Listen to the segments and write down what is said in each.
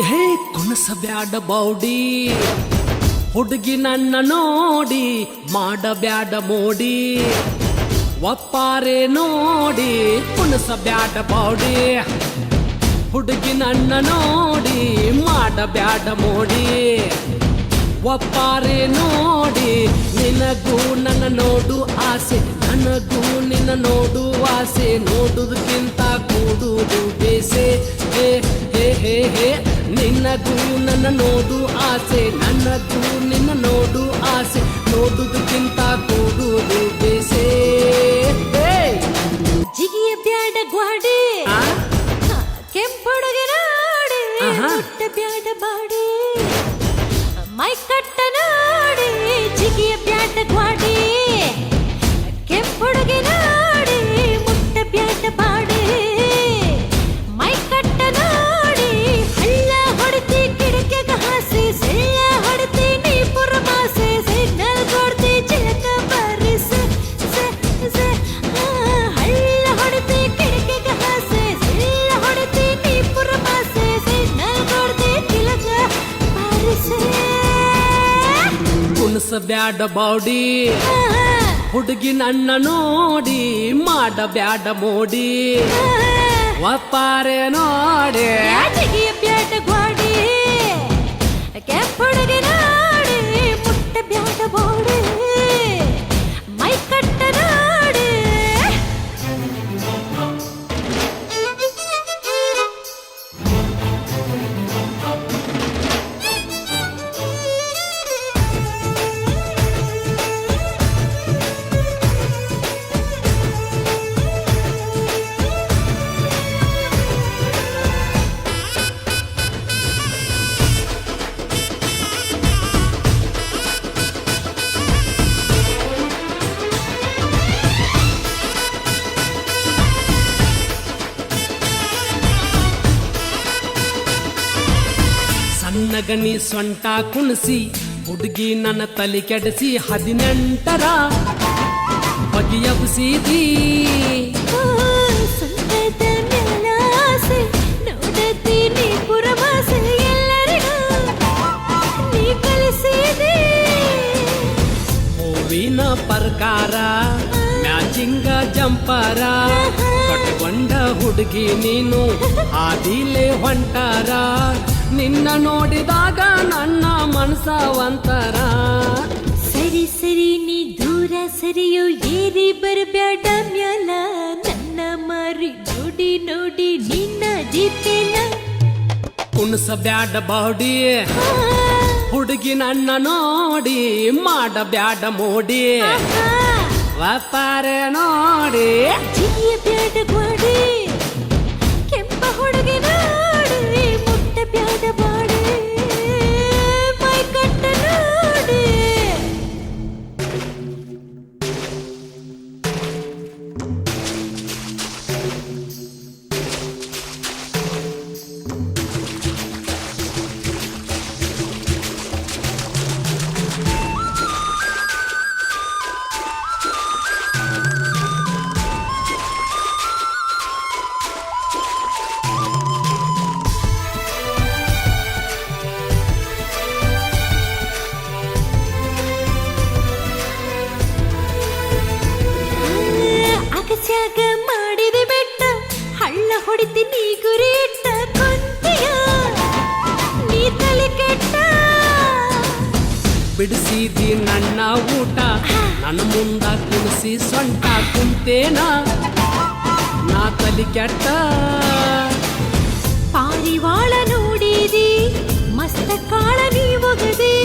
ಹೇ ಕುಣಸಬ್ಯಾಡ body ಹುಡುಗಿ ನನ್ನ ನೋಡಿ ಮಾಡಬ್ಯಾಡ ಮೋಡಿ ಒಪ್ಪಾರೆ ನೋಡಿ ಕುಣಸಬ್ಯಾಡ ಬೌಡಿ ಹುಡುಗಿ ನನ್ನ ನೋಡಿ ಮಾಡಬ್ಯಾಡ ಮೋಡಿ ಒಪ್ಪಾರೆ ನೋಡಿ ನಿನಗೂ ನನ್ನ ನೋಡು ಆಸೆ ನನಗೂ ನಿನ್ನ ನೋಡು ಆಸೆ ನೋಡುವುದಕ್ಕಿಂತ ಕೂಡುವುದು ಬೇಸೆ ಹೇ ಹೇ ಹೇ ಹೇ ನಿನ್ನಗೂ ನನ್ನ ನೋಡು ಆಸೆ ನನ್ನಗೂ ನಿನ್ನ ನೋಡು ಆಸೆ ನೋಡುವುದಕ್ಕಿಂತ ಕೂಡುವುದು ಬೇಸೆ ಜಿಗಿಯ ಬ್ಯಾಡ ಗ್ವಾಡಿ ಕೆಂಪುಡುಗೆ ನೋಡಿ ಮುಟ್ಟ ಬ್ಯಾಡ ಬಾಡಿ ಮೈ ಕಟ್ಟ ನೋಡಿ ಜಿಗಿಯ ಬ್ಯಾಡ ಗ್ವಾಡಿ ಕೆಂಪುಡುಗೆ ನೋಡಿ ಮುಟ್ಟ ಬ್ಯಾಡ ಬಾಡಿ ಮೈ ಕಟ್ಟ ನೋಡಿ ಹಳ್ಳ ಹೊಡ್ತಿ ಕಿಡಕೆಗ ಹಾಸಿ ಸೆಳ್ಳ ಹೊಡ್ತಿ ನೀ ಪುರಮಾಸೆ ಸಿಗ್ನಲ್ ಕೊಡ್ತಿ ಚಿಲಕ ಬರಿಸೆ ಹಳ್ಳ ಹೊಡ್ತಿ ಕಿಡಕೆಗ ಹಾಸಿ ಸೆಳ್ಳ ಹೊಡ್ತಿ ನೀ ಪುರಮಾಸೆ ಸಿಗ್ನಲ್ ಕೊಡ್ತಿ ಚಿಲಕ ಬರಿಸೆ ಕುಣಸಬ್ಯಾಡ ಬೌಡಿ ಹುಡುಗಿ ನನ್ನ ನೋಡಿ ಮಾಡಬ್ಯಾಡ ಮೋಡಿ ಒಪ್ಪಾರೆ ನೋಡಿ ಜಿಗಿಯ ಬ್ಯಾಡ ಗ್ವಾಡಿ ಕೆಂಪುಡುಗೆ ನೋಡಿ ಮುಟ್ಟ ಬ್ಯಾಡ ಬೋಡಿ ಮೈ ಕಟ್ಟ ನೋಡಿ ಸಣ್ಣಗನಿ ಸೊಂಟ ಕುಣಿಸಿ ಹುಡುಗಿ ನನ್ನ ತಲೆ ಕೆಡಿಸಿ 18ರ ಬಗೆಯಬ್ಸಿದಿ ಸಂತದ ಮ್ಯಾಲಾಸೆ ನೋಡತೀನಿ ಪುರಮಾಸೆ ಎಲ್ಲರಿಗೂ ನೀ ಕಲಿಸಿದಿ ಹೂವಿನ ಪ್ರಕಾರ ಮ್ಯಾಚಿಂಗ ಜಂಪರ ಕಟ್ಕೊಂಡ ಹುಡುಗಿ ನೀನು ಆದಿಲೆ ಹೊಂಟಾರ ನಿನ್ನ ನೋಡಿದಾಗ ನನ್ನ ಮನಸ ಒಂತರ ಸರಿ ಸರಿ ನೀ ದೂರ ಸರಿಯೋ ಏರಿ ಬರಬ್ಯಾಡ ಮ್ಯಾಲ ನನ್ನ ಮಾರಿ ನೋಡಿ ನೋಡಿ ನಿನ್ನ ಜೀತೇನ ಕುಣಸಬ್ಯಾಡ ಬೌಡಿ ಹುಡುಗಿ ನನ್ನ ನೋಡಿ ಮಾಡಬ್ಯಾಡ ಮೋಡಿ ವ್ಯಾಪಾರ ನೋಡಿ ಜಿಗಿಯ ಬ್ಯಾಡ ಗ್ವಾಡಿ ಕೆಂಪ ಹುಡುಗಿ ನೋಡಿ ಮುಟ್ಟ ಬ್ಯಾಡ ಬಾಡಿ ಮೈ ಕಟ್ಟ ನೋಡಿ ಅಗಸ್ಯಾಗ ಮಾಡಿದ ಬೆಟ್ಟ ಹಳ್ಳ ಹೊಡಿತೀನಿ ಗುರಿ ಇಟ್ಟ ಕೊಂತಿಯ ನೀ ತಲೆ ಕೆಟ್ಟ ಬಿಡಿಸಿದಿ ನನ್ನ ಊಟ ನನ್ನ ಮುಂದ ಕುಣಿಸಿ ಸೊಂಟ ಕುಂತೇನ ನಾ ತಲಿ ಕೆಟ್ಟ ಪಾರಿವಾಳ ನೋಡಿದಿ ಮಸ್ತ ಕಾಳ ನೀ ಒಗದಿ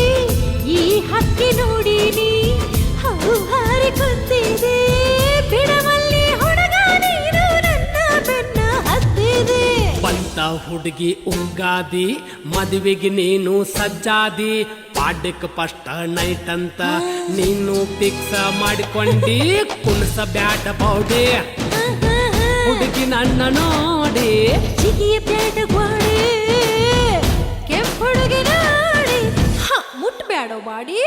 ಈ ಹಕ್ಕಿ ನೋಡಿನಿ ಹೌ ಹಾರಿ ಕುಂತಿದೆ ಬಿಡವಲ್ಲಿ ಹುಡುಗ ನೀನು ನನ್ನ ಬೆನ್ನ ಹತ್ತಿದೆ ಬಂತ ಹುಡುಗಿ ಉಗ್ಗಾದಿ ಮದುವೆಗೆ ನೀನು ಸಜ್ಜಾದಿ ಪಾಡ್ಯಕ್ ಫಸ್ಟ್ ನೈಟ್ ಅಂತ ನೀನು ಫಿಕ್ಸ್ ಮಾಡಿಕೊಂಡಿ ಕುಣಸ ಬ್ಯಾಟ ಬೌಡಿ ಹುಡುಗಿ ನನ್ನ ನೋಡಿ ಚಿಗಿಯ ಬ್ಯಾಡ ಗ್ವಾಡಿ ಕೆಂಪು ಹುಡುಗಿ ನೋಡಿ ಮುಟ್ಬ್ಯಾಡೋ ಬಾಡಿ